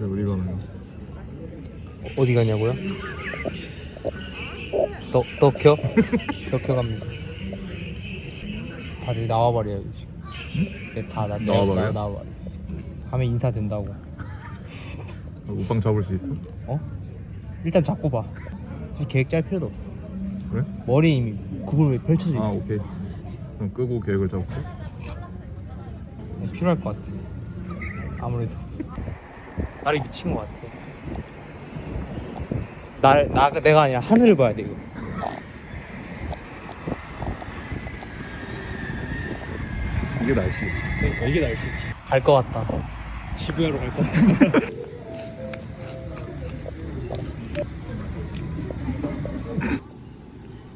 저희 어디 가나요? 어디 가냐고요? 도쿄? 도쿄 갑니다. 다들 나와버려요 지금. 네, 다 나와버려요? 나와버려. 가면 인사 된다고. 옷방 잡을 수 있어? 어? 일단 잡고 봐. 사실 계획 짤 필요도 없어. 그래? 머리에 이미 구글에 펼쳐져 있어. 아 오케이. 그럼 끄고 계획을 잡을게. 필요할 것 같아. 아무래도 날이 미친 것 같아. 내가 아니라 하늘을 봐야 돼 이거. 이게 날씨. 이게 날씨. 갈 것 같다. 시부야로 갈 것 같다.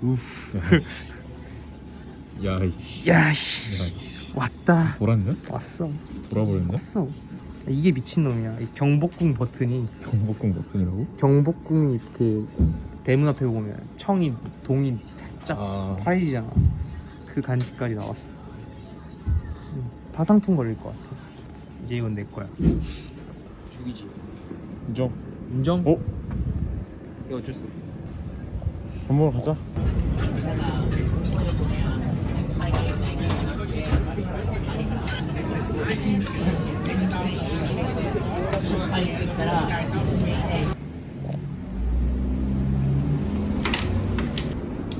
우프. 야이씨. 야씨. 왔다. 돌았냐? 왔어. 돌아버렸냐? 왔어. 이게 미친놈이야. 이 경복궁 버튼이. 경복궁 버튼이라고? 경복궁이 그 대문 앞에 보면 청이 동이 살짝 파래지잖아. 그 간지까지 나왔어. 파상풍 걸릴 것 같아. 이제 이건 내 거야. 죽이지. 인정. 인정? 어? 이거 어쩔 수 없어. 밥 먹으러 가자.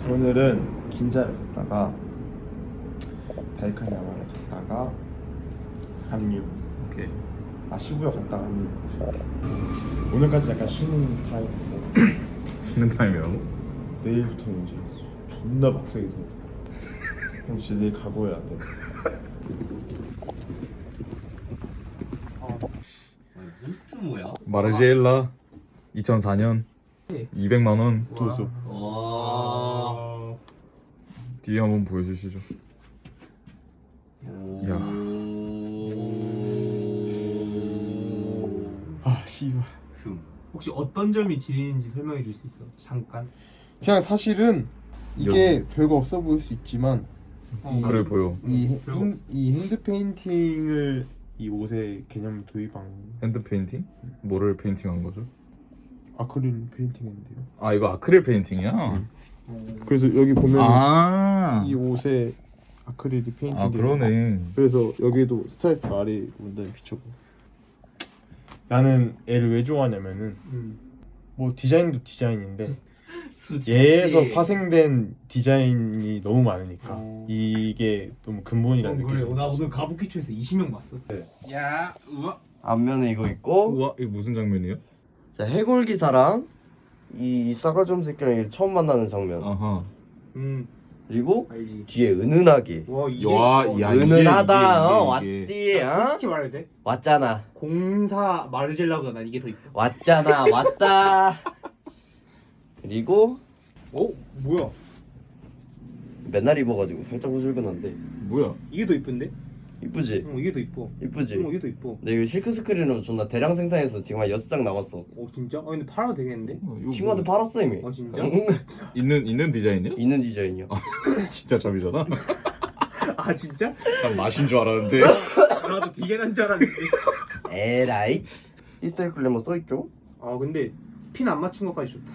오늘은 긴자를 갔다가 다이카야마를 갔다가 합류. 오케이. 시부야 갔다가 합류. 오늘까지 약간 쉬는 타임이고 쉬는 타임이라고? 내일부터는 이제 존나 빡세게 돌아서 형 진짜 내일 각오해야 돼. 리스트 뭐야? 마르지엘라 2004년 200만 원. 도서. 와. 뒤에 한번 보여주시죠. 이야. 씨발. 혹시 어떤 점이 지리는지 설명해 줄 수 있어? 잠깐. 그냥 사실은 이게 별거 없어 보일 수 있지만 그래 보여. 이 핸드 페인팅을 이 옷에 개념을 도입한 핸드 페인팅? 뭐를 페인팅한 거죠? 아크릴 페인팅인데요. 아 이거 아크릴 페인팅이야? 그래서 여기 보면 아. 이 옷에 아크릴이 페인팅. 아 그러네. 그래서 여기도 스트라이프 아래 원단이 비쳐고. 나는 얘를 왜 좋아하냐면은 뭐 디자인도 디자인인데 얘에서 파생된 디자인이 너무 많으니까 이게 너무 근본이라는 느낌이. 나 오늘 가부키초에서 20명 봤어. 야, 우와. 앞면에 이거 있고, 우와 이거 무슨 장면이에요? 자 해골 기사랑 이 싸가지 없는 새끼랑 처음 만나는 장면. 아하. 그리고 알지. 뒤에 은은하게. 와 이게 야, 은은하다. 이게. 왔지? 어? 솔직히 말해도 돼? 왔잖아. 공사 마르젤라보다 난 이게 더 이뻐. 왔잖아. 왔다. 그리고 뭐야? 맨날 입어가지고 살짝 후줄근한데 뭐야? 이게 더 이쁜데? 이쁘지? 이게 더 이뻐. 이쁘지? 이게 더 이뻐. 근데 이거 실크 스크린으로 존나 대량 생산해서 지금 한 6장 나왔어. 진짜? 근데 팔아도 되겠는데? 이거 친구한테 뭐 팔았어 이미. 진짜? 있는 디자인이야? 있는 디자인이야. 진짜 잡이잖아. 아 진짜? 난 맛인 줄 알았는데. 나도 되게 난 줄 알았는데. 에라이. 이스타일 클레머 써있죠? 근데 핀 안 맞춘 것까지 좋다.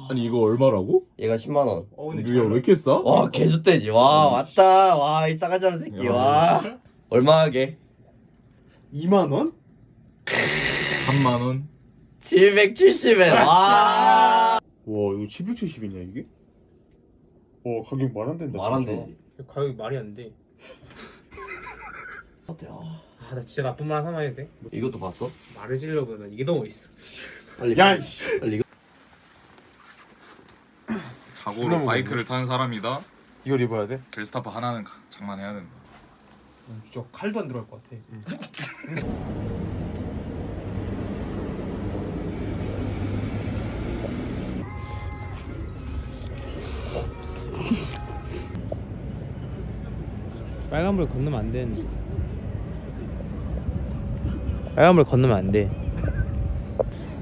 아니 이거 얼마라고? 얘가 10만 원. 근데 이거 왜 이렇게 싸? 와 개좋대지. 와 왔다. 와 이 싸가지 없는 새끼. 야. 와 얼마 하게? 2만 원? 3만 원. 770엔. 와. 와 이거 770이냐 이게? 와 가격 말 안 된다. 말 안 진짜. 되지. 가격이 말이 안 돼. 어때? 나 진짜 나쁜 말 하나 해도 돼? 이것도 봤어? 마르질러보다 이게 더 멋있어. 빨리. 야 이씨. 빨리 이거. 자고로 바이크를 타는 사람이다. 이걸 입어야 돼? 겔스타파 하나는 장만해야 된다. 진짜 칼도 안 들어갈 것 같아. 빨간불 건너면 안 되는데. 빨간불 건너면 안 돼.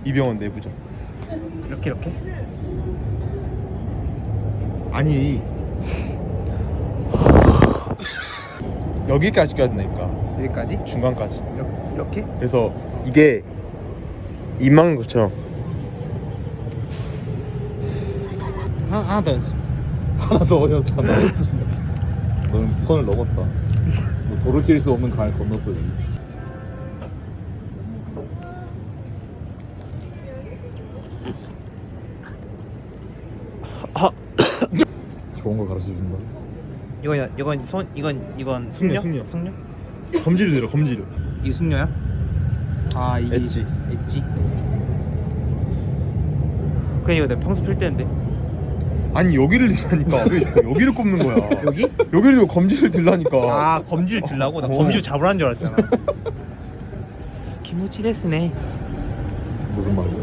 이병헌 내부자. 이렇게. 아니 여기까지 가야 된다니까. 여기까지? 중간까지. 이렇게? 그래서 이게 입 막는 것처럼. 하나 더 연습. 하나 더 연습한다. 넌 선을 넘었다. 너 돌이킬 수 없는 강을 건넜어. 좋은 거 가르쳐 준다. 이건 숙녀. 숙녀? 검지를 들어, 검지를. 이게 숙녀야? 아 이게 엣지. 엣지. 그래 이거 내가 평소 필 때인데. 아니 여기를 들라니까. 왜 여기를 꼽는 거야? 여기? 여기를 들고 검지를 들라니까. 아 검지를 들라고? 나 검지를 잡으라는 줄 알았잖아. 기모치 데스네. 무슨 말이야?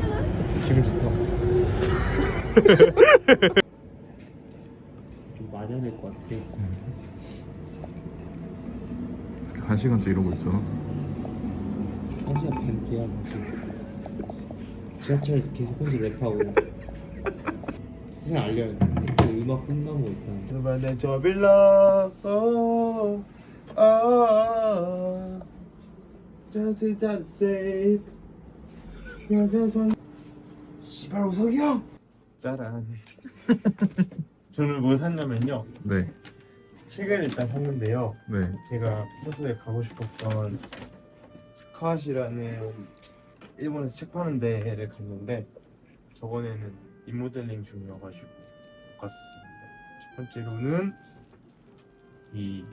기분 좋다. 좀 맞아야 될 것 같아. 1시간째 이러고 있잖아. 1시간 반째야 사실. 지하철에서 계속 혼자 랩하고 세상 알려야 돼. 그 음악 끝나고 일단 그만해 저 빌라. Oh, oh, just say. 시발 우석이 형. 짜란. 저는 뭘 샀냐면요. 네, 책을 일단 샀는데요. 네. 제가 평소에 가고 싶었던 스캇이라는 일본에서 책 파는 데를 갔는데 저번에는 인모델링 중이어가지고 못 갔었는데 첫 번째로는 이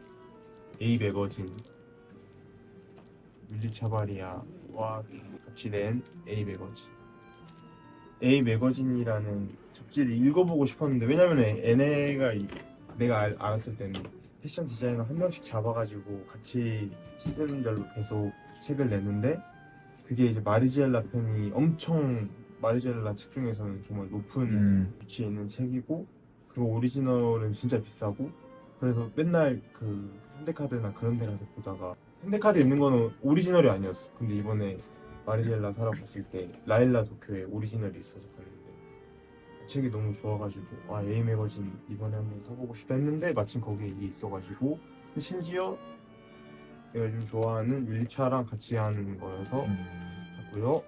A 매거진 윌리차바리아와 같이 낸 A 매거진이라는 잡지를 읽어보고 싶었는데 왜냐면 얘네가 내가 알았을 때는 패션 디자이너 한 명씩 잡아가지고 같이 시즌별로 계속 책을 냈는데 그게 이제 마리지엘라 팬이 엄청 마리지엘라 책 중에서는 정말 높은 위치에 있는 책이고 그리고 오리지널은 진짜 비싸고 그래서 맨날 그 현대카드나 그런 데 가서 보다가 현대카드 있는 거는 오리지널이 아니었어. 근데 이번에 마리지엘라 사러 갔을 때 라일라 도쿄에 오리지널이 있어서 봤는데 그 책이 너무 좋아가지고 아 A 매거진 이번에 한번 사보고 싶다 했는데 마침 거기에 이게 있어가지고 심지어 내가 요즘 좋아하는 윌리차랑 같이 하는 거여서 샀고요.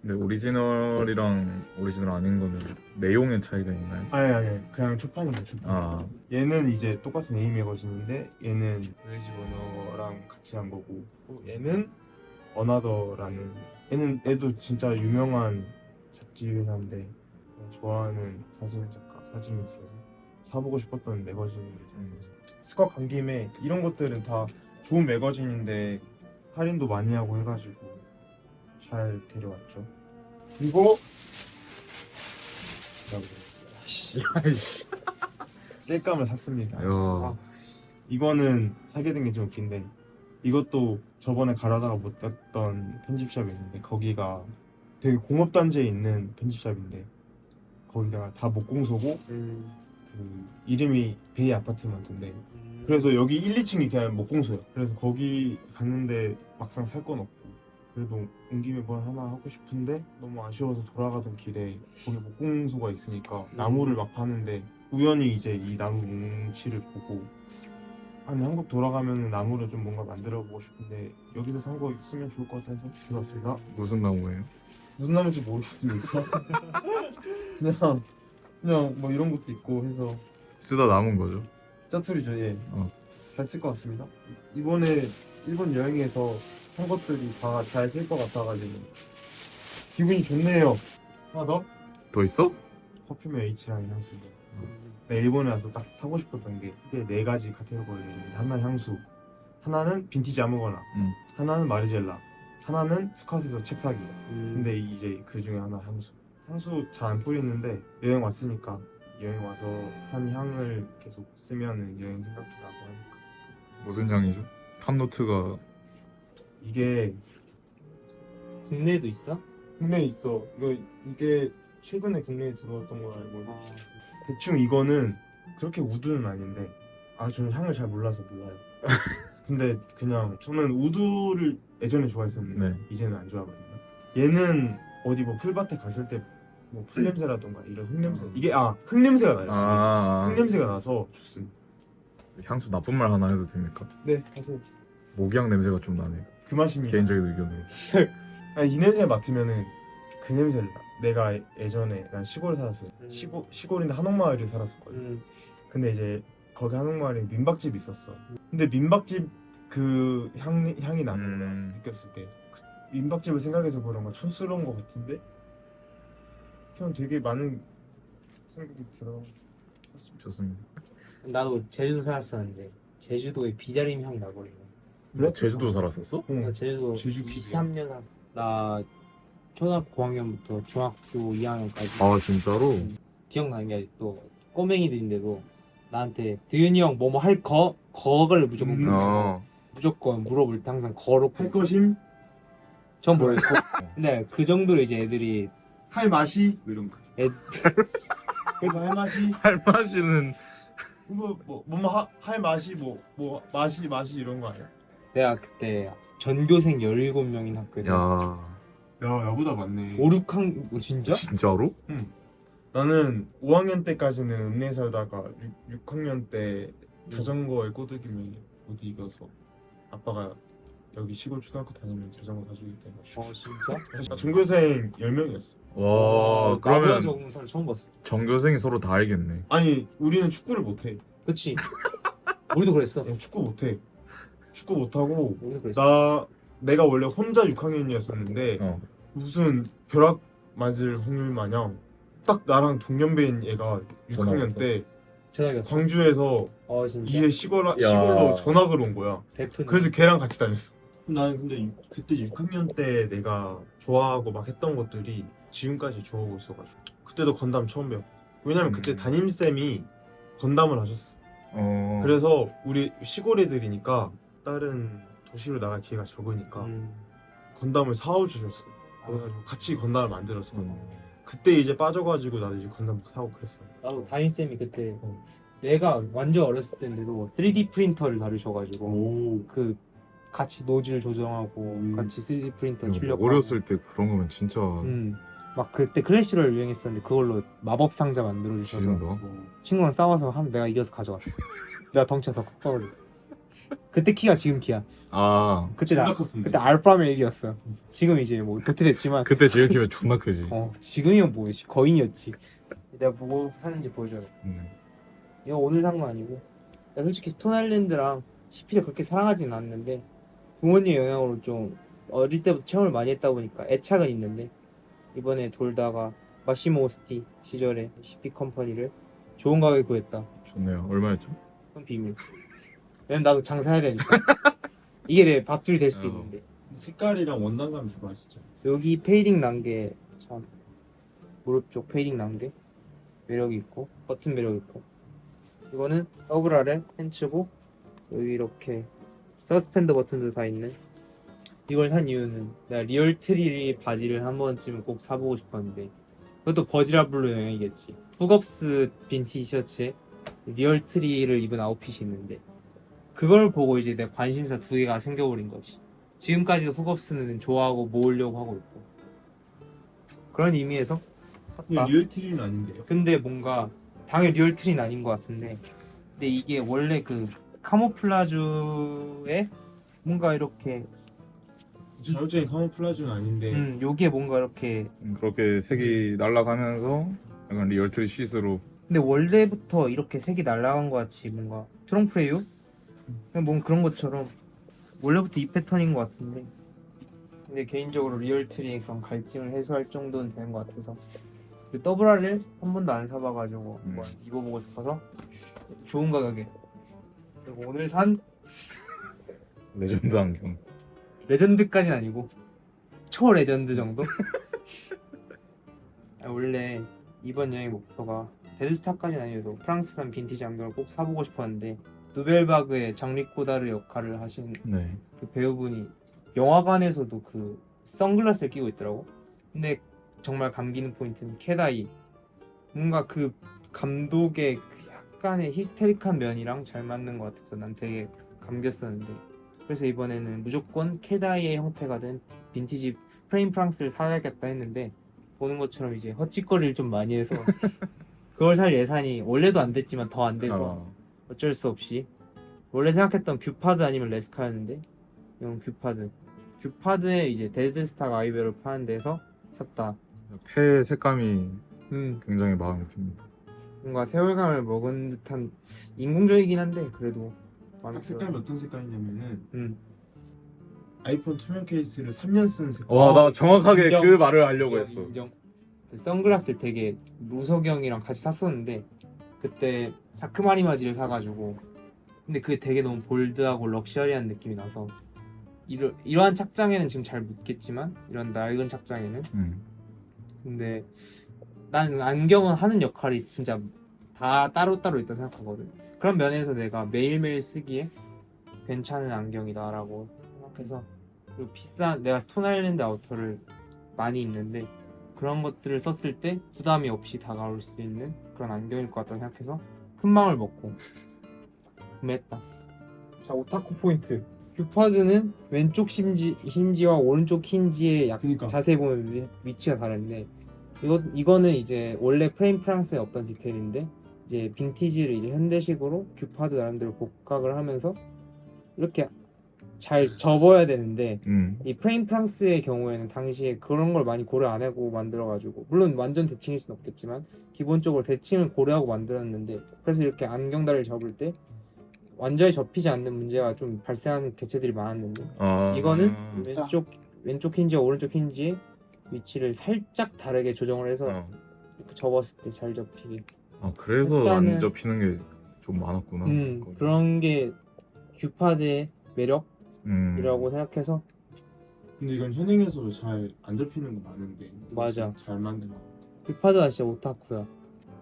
근데 오리지널이랑 오리지널 아닌 거는 내용의 차이가 있나요? 아니 그냥 초판이에요 초판. 아, 얘는 이제 똑같은 A 매거진인데 얘는 레이지 버너랑 같이 한 거고 얘는 어나더라는 얘도 진짜 유명한 잡지 회사인데 내가 좋아하는 사진 작가 사진이 있어서 사보고 싶었던 매거진이기 때문에 스컷 간 김에 이런 것들은 다 좋은 매거진인데 할인도 많이 하고 해가지고 잘 데려왔죠. 그리고 셀감을 샀습니다. 야, 이거는 사게 된 게 좀 긴데 이것도 저번에 가려다가 못 갔던 편집샵이 있는데 거기가 되게 공업단지에 있는 편집샵인데 거기다가 다 목공소고 그 이름이 베이 아파트먼트인데 그래서 여기 1, 2층이 그냥 목공소야. 그래서 거기 갔는데 막상 살 건 없고 그래도 온 김에 뭘 하나 하고 싶은데 너무 아쉬워서 돌아가던 길에 거기 목공소가 있으니까 나무를 막 파는데 우연히 이제 이 나무 뭉치를 보고 아니 한국 돌아가면 나무를 좀 뭔가 만들어 보고 싶은데 여기서 산 거 있으면 좋을 것 같아서 들어왔습니다. 무슨 나무예요? 무슨 나무인지 모르겠습니까? 그냥 뭐 이런 것도 있고 해서 쓰다 남은 거죠? 짜투리죠. 예. 어. 잘 쓸 것 같습니다. 이번에 일본 여행에서 한 것들이 다 잘 쓸 것 같아가지고 기분이 좋네요. 하나 더? 더 있어? 퍼퓸의 H라는 향수인데 내가 일본에 와서 딱 사고 싶었던 게 크게 네 가지 카테고리가 있는데 하나는 향수, 하나는 빈티지 아무거나, 하나는 마리젤라, 하나는 스컷에서 책 사기. 근데 이제 그 중에 하나 향수 잘 안 뿌리는데 여행 왔으니까 여행 와서 산 향을 계속 쓰면은 여행 생각도 나고 하니까 무슨 향이죠? 탑노트가 이게 국내에도 있어? 국내에 있어. 이게 최근에 국내에 들어왔던 걸 알고 있는데 대충 이거는 그렇게 우드는 아닌데 저는 향을 잘 몰라서 몰라요. 근데 그냥 저는 우드를 예전에 좋아했었는데 네. 이제는 안 좋아하거든요. 얘는 어디 뭐 풀밭에 갔을 때 뭐 풀냄새라던가 이런 흙냄새 이게 흙냄새가 나요. 흙냄새가 나서 좋습니다. 향수 나쁜 말 하나 해도 됩니까? 네, 하세요. 모기향 냄새가 좀 나네요. 그 맛입니다. 개인적인 의견으로. 이 냄새 맡으면은 그 냄새를 나. 내가 예전에 난 시골에 살았어요. 시골인데 한옥마을에 살았었거든. 근데 이제 거기 한옥마을에 민박집이 있었어. 근데 민박집 그 향이 나는 거야. 느꼈을 때. 그 민박집을 생각해서 그런가 촌스러운 것 같은데 그냥 되게 많은 생각이 들어. 좋습니다. 나도 제주도 살았었는데 제주도에 비자림 향이 나버리네. 너 제주도 살았었어? 응. 제주도 제주 23년 살았어. 나 초등학교 5학년부터 중학교 2학년까지 아 진짜로? 기억나는 게 아직도 꼬맹이들인데도 나한테 드윤이 형 뭐뭐 할 거를 무조건 물어보고 무조건 물어볼 때 항상 거로 할 것임? 전 모르겠고 근데 그 정도로 이제 애들이 할 맛이? 뭐 이런 거. 애, 그리고 할 맛이? 할 마시는 할 맛이 뭐 맛이 이런 거 아니야? 내가 그때 전교생 17명인 학교에 야 야, 나보다 많네. 5, 6학 진짜? 진짜로? 나는 5학년 때까지는 읍내에 살다가 6학년 때 자전거에 꼬드김에 못 이겨서 아빠가 여기 시골 초등학교 다니면 자전거 사주기 때문에 진짜? 전교생 10명이었어. 와 나보다 그러면 적은 사람 처음 봤어. 전교생이 서로 다 알겠네. 아니 우리는 축구를 못해. 그치? 우리도 그랬어. 축구 못해. 축구 못하고 우리도 그랬어. 내가 원래 혼자 6학년이었었는데 무슨 벼락 맞을 확률 마냥 딱 나랑 동년배인 애가 6학년 때 전화기 왔어. 광주에서 진짜? 이에 시골로 전학을 온 거야. 베프는 그래서 걔랑 같이 다녔어. 나는 근데 그때 6학년 때 내가 좋아하고 막 했던 것들이 지금까지 좋아하고 있어가지고 그때도 건담 처음 배웠고 왜냐면 그때 담임쌤이 건담을 하셨어. 그래서 우리 시골 애들이니까 다른 도시로 나갈 기회가 적으니까 건담을 사오 주셨어. 그래가지고 같이 건담을 만들었어. 그때 이제 빠져가지고 나도 이제 건담 사고 그랬어. 나도 담임쌤이 그때 내가 완전 어렸을 때인데도 3D 프린터를 다루셔가지고 그 같이 노즐 조정하고 같이 3D 프린터 출력하고 어렸을 때 그런 거면 진짜 막 그때 클래시럴 유행했었는데 그걸로 마법 상자 만들어 주셔서 지른다. 친구랑 싸워서 내가 이겨서 가져왔어. 내가 덩치가 더 컸거든. 그때 키가 지금 키야. 그때 그때 알파메일이었어. 지금 이제 뭐 도태됐지만 그때 지금 키면 존나 크지. 지금이면 뭐 거인이었지. 내가 뭐 사는지 보여줘요. 이거 오늘 산 거 아니고 나 솔직히 스톤 아일랜드랑 CP를 그렇게 사랑하진 않는데 부모님 영향으로 좀 어릴 때부터 체험을 많이 했다 보니까 애착은 있는데 이번에 돌다가 마시모 오스티 시절에 CP 컴퍼니를 좋은 가격에 구했다. 좋네요. 얼마였죠? 그건 비밀. 왜냐면 나도 장사해야 되니까. 이게 내 밥줄이 될 수도 있는데. 색깔이랑 원단감이 좋아 진짜. 여기 페이딩 난 게 참 무릎 쪽 페이딩 난 게 매력이 있고 버튼 매력 있고 이거는 더블 아래 팬츠고 여기 이렇게 서스펜더 버튼도 다 있는 이걸 산 이유는 내가 리얼 트리 바지를 한 번쯤은 꼭 사보고 싶었는데 그것도 버지라블로 영향이겠지. 훅업스 빈티지 셔츠에 리얼 트리를 입은 아웃핏이 있는데 그걸 보고 이제 내 관심사 두 개가 생겨버린 거지. 지금까지도 훅업스는 좋아하고 모으려고 하고 있고 그런 의미에서 샀다. 리얼 트리는 아닌데요? 근데 뭔가 당연히 리얼 트리는 아닌 것 같은데 근데 이게 원래 그 카모플라주에 뭔가 이렇게 전형적인 카모플라주는 아닌데 요게 뭔가 이렇게 그렇게 색이 날아가면서 약간 리얼트리 쉿으로. 근데 원래부터 이렇게 색이 날아간 것 같이 뭔가 트렁프레유? 그냥 뭔가 그런 것처럼 원래부터 이 패턴인 것 같은데 근데 개인적으로 리얼트리의 그런 갈증을 해소할 정도는 되는 것 같아서 근데 더블 R을 한 번도 안 사봐가지고 한번 입어보고 싶어서 좋은 가격에 그리고 오늘 산 레전드 안경. 레전드까지는 아니고 초 레전드 정도? 원래 이번 여행 목표가 데드스타까지는 아니어도 프랑스산 빈티지 안경을 꼭 사보고 싶었는데 누벨바그의 장리 코다르 역할을 하신 네. 그 배우분이 영화관에서도 그 선글라스를 끼고 있더라고. 근데 정말 감기는 포인트는 캐다이 뭔가 그 감독의 그 약간의 히스테릭한 면이랑 잘 맞는 것 같아서 난 되게 감겼었는데 그래서 이번에는 무조건 캐다이의 형태가 된 빈티지 프레임 프랑스를 사야겠다 했는데 보는 것처럼 이제 헛짓거리를 좀 많이 해서 그걸 살 예산이 원래도 안 됐지만 더 안 돼서 어쩔 수 없이 원래 생각했던 큐파드 아니면 레스카였는데 이건 큐파드에 이제 데드스탁 아이베를 파는 데서 샀다. 폐 색감이 음 굉장히 마음에 듭니다. 뭔가 세월감을 먹은 듯한 인공적이긴 한데 그래도 마음에 딱 들어. 색감이 어떤 색감이냐면은 음 아이폰 투명 케이스를 3년 쓴 색깔. 와, 나 정확하게 인정. 그 말을 하려고 했어. 인정. 그 선글라스를 되게 무석이 형이랑 같이 샀었는데 그때 자크마리마지를 사가지고 근데 그게 되게 너무 볼드하고 럭셔리한 느낌이 나서 이러한 착장에는 지금 잘 묻겠지만 이런 낡은 착장에는 근데 나는 안경은 하는 역할이 진짜 다 따로따로 있다 생각하거든. 그런 면에서 내가 매일매일 쓰기에 괜찮은 안경이다라고 생각해서 그리고 비싼 내가 스톤 아일랜드 아우터를 많이 입는데 그런 것들을 썼을 때 부담이 없이 다가올 수 있는 그런 안경일 것 같다 생각해서 큰 마음을 먹고 구매했다. 자 오타쿠 포인트 큐파드는 왼쪽 힌지와 오른쪽 힌지의 그니까. 자세히 보면 위치가 다른데 이거는 이제 원래 프레임 프랑스에 없던 디테일인데 이제 빈티지를 이제 현대식으로 큐파드 나름대로 복각을 하면서 이렇게 잘 접어야 되는데 이 프레임 프랑스의 경우에는 당시에 그런 걸 많이 고려 안 하고 만들어가지고 물론 완전 대칭일 수는 없겠지만 기본적으로 대칭을 고려하고 만들었는데 그래서 이렇게 안경다리를 접을 때 완전히 접히지 않는 문제가 좀 발생하는 개체들이 많았는데 이거는 왼쪽 힌지와 오른쪽 힌지의 위치를 살짝 다르게 조정을 해서 이렇게 접었을 때 잘 접히게. 그래서 일단은- 안 접히는 게 좀 많았구나. 거기. 그런 게 큐파드의 매력이라고 음. 생각해서 근데 이건 현행에서 잘 안 접히는 거 많은데. 맞아. 잘 만든 거. 큐파드가 진짜 오타쿠야.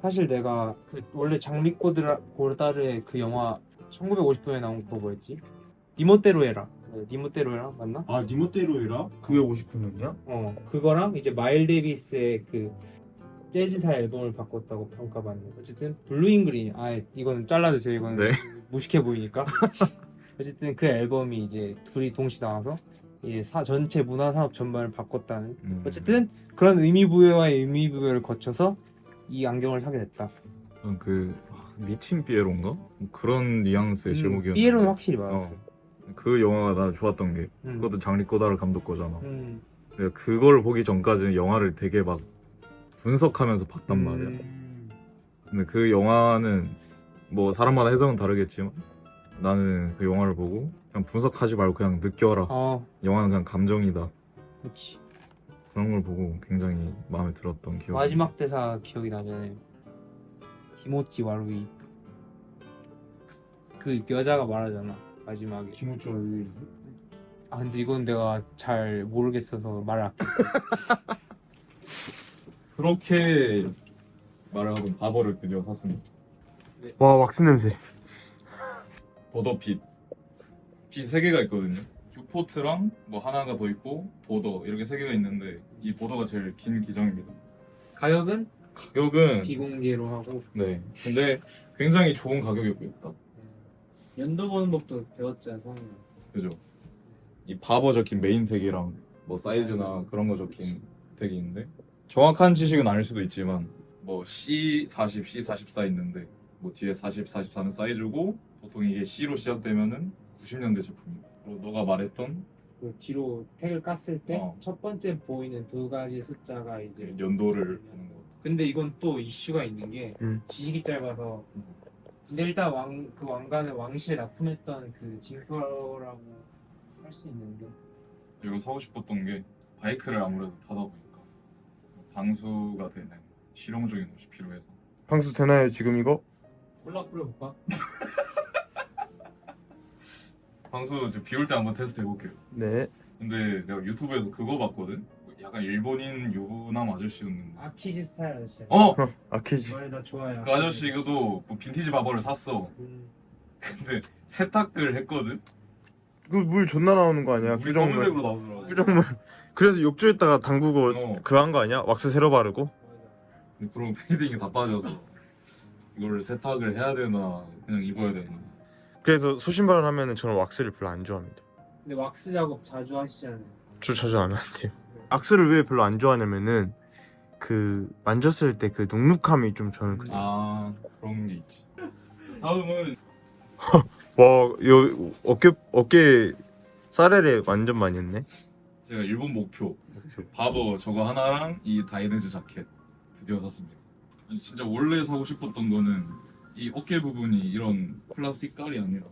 사실 내가 그 원래 장리 고르다르의 그 영화 1950분에 나온 그거 뭐였지? 니멋대로 해라. 니멋대로 해라 맞나? 아 니모테로 해라? 그게 59년이야? 그거랑 이제 마일 데이비스의 그 재즈사 앨범을 바꿨다고 평가받는. 어쨌든 블루잉 그린. 이거는 잘라주세요. 이거는 네. 무식해 보이니까. 어쨌든 그 앨범이 이제 둘이 동시 나와서 이제 전체 문화 산업 전반을 바꿨다는. 어쨌든 그런 의미부여와의 의미부여를 거쳐서 이 안경을 사게 됐다. 그 미친 삐에로인가? 그런 뉘앙스의 제목이었는데 삐에로는 확실히 맞았어. 그 영화가 나 좋았던 게 그것도 장리 꼬다르 감독 거잖아. 내가 그걸 보기 전까지는 영화를 되게 막 분석하면서 봤단 말이야. 근데 그 영화는 뭐 사람마다 해석은 다르겠지만 나는 그 영화를 보고 그냥 분석하지 말고 그냥 느껴라. 영화는 그냥 감정이다. 그렇지. 그런 걸 보고 굉장히 마음에 들었던 기억이. 마지막 대사 기억이 나잖아요. 히모치 와루이. 그 여자가 말하잖아 마지막에. 김우주가 왜 근데 이건 내가 잘 모르겠어서 말을 아낄게. 그렇게 말을 하던 바버를 드디어 샀습니다. 와 왁스 냄새. 보더핏. 핏 3개가 있거든요. 유포트랑 뭐 하나가 더 있고 보더 이렇게 3개가 있는데 이 보더가 제일 긴 기장입니다. 가격은 가격은 비공개로 하고 네. 근데 굉장히 좋은 가격이었다. 연도 보는 법도 배웠잖아 성인. 그죠? 이 바버 적힌 메인 택이랑 뭐 사이즈나 그런 거 적힌 택이 있는데 정확한 지식은 아닐 수도 있지만 뭐 C40, C44 있는데 뭐 뒤에 40, 44는 사이즈고 보통 이게 C로 시작되면은 90년대 제품이다. 그리고 너가 말했던 그 뒤로 택을 깠을 때 어. 첫 번째 보이는 두 가지 숫자가 이제 연도를 하는 거. 근데 이건 또 이슈가 있는 게 지식이 짧아서 근데 일단 그 왕관을 왕실에 납품했던 그 징표라고 할 수 있는데 이거 사고 싶었던 게 바이크를 아무래도 타다 보니까 방수가 되는 실용적인 옷이 필요해서. 방수 되나요 지금 이거? 콜라 뿌려볼까? 방수 비올 때 한번 테스트 해볼게요. 네. 근데 내가 유튜브에서 그거 봤거든? 약간 일본인 유부남 아저씨였는데 아키지 스타일 아저씨. 아키지. 나 좋아요. 그 아저씨 이것도 뭐 빈티지 바버를 샀어. 근데 세탁을 했거든? 그 물 존나 나오는 거 아니야? 물이 검은색으로 나오더라고. 부정물. 그래서 욕조에다가 담그고 그 한 거 아니야? 왁스 새로 바르고? 근데 그런 페이딩이 다 빠져서 이걸 세탁을 해야 되나 그냥 입어야 되나. 그래서 소신발언 하면은 저는 왁스를 별로 안 좋아합니다. 근데 왁스 작업 자주 하시잖아요. 저 자주 안 하는데요. 왁스를 왜 별로 안 좋아하냐면은 그 만졌을 때 그 눅눅함이 좀 저는 그래요. 아 그런 게 있지. 다음은 와요 어깨 사레레 완전 많이 했네. 제가 일본 목표 바버 저거 하나랑 이 다이네즈 자켓 드디어 샀습니다. 아니, 진짜 원래 사고 싶었던 거는 이 어깨 부분이 이런 플라스틱 깔이 아니라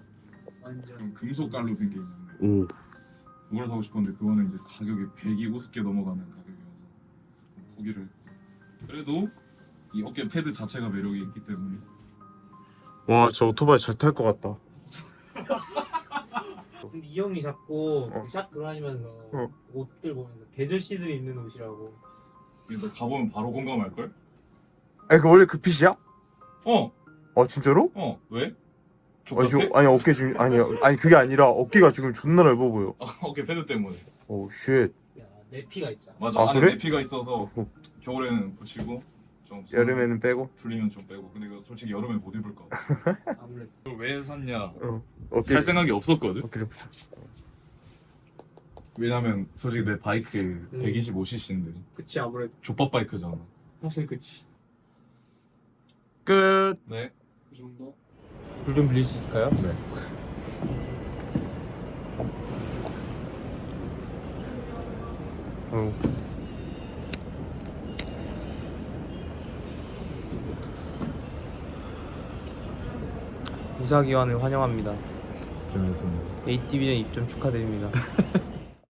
완전 좀 금속 깔로 된 게 있는데 오. 그걸 사고 싶었는데 그거는 이제 가격이 100이 우습게 넘어가는 가격이어서 좀 포기를 했고 그래도 이 어깨 패드 자체가 매력이 있기 때문에 와, 저 오토바이 잘 탈 것 같다. 근데 이 형이 자꾸 어. 샷 돌아다니면서 어. 옷들 보면서 계절씨들이 입는 옷이라고. 이거 너 가보면 바로 공감할걸? 아니 그 원래 그 핏이야? 어! 진짜로? 왜? 아니, 족같아? 아니 어깨 지금 아니 그게 아니라 어깨가 지금 존나 넓어 보여. 어깨 패드 때문에 오 쉣. 야, 내피가 있잖아. 맞아 아, 안에 그래? 내피가 있어서 겨울에는 붙이고 좀 여름에는 빼고. 풀리면 좀 빼고 근데 이거 솔직히 여름에 못 입을 거 같아 아무래도. 이걸 왜 샀냐 어깨. 살 생각이 없었거든 어깨를 붙여. 왜냐면 솔직히 내 바이크 125cc인데 그치 아무래도. 족밥 바이크잖아 사실 그치. 끝. 네 그 정도 물 좀 빌릴 수 있을까요? 네 무사기환을 환영합니다. 고생했습니다 ATV전 입점 축하드립니다.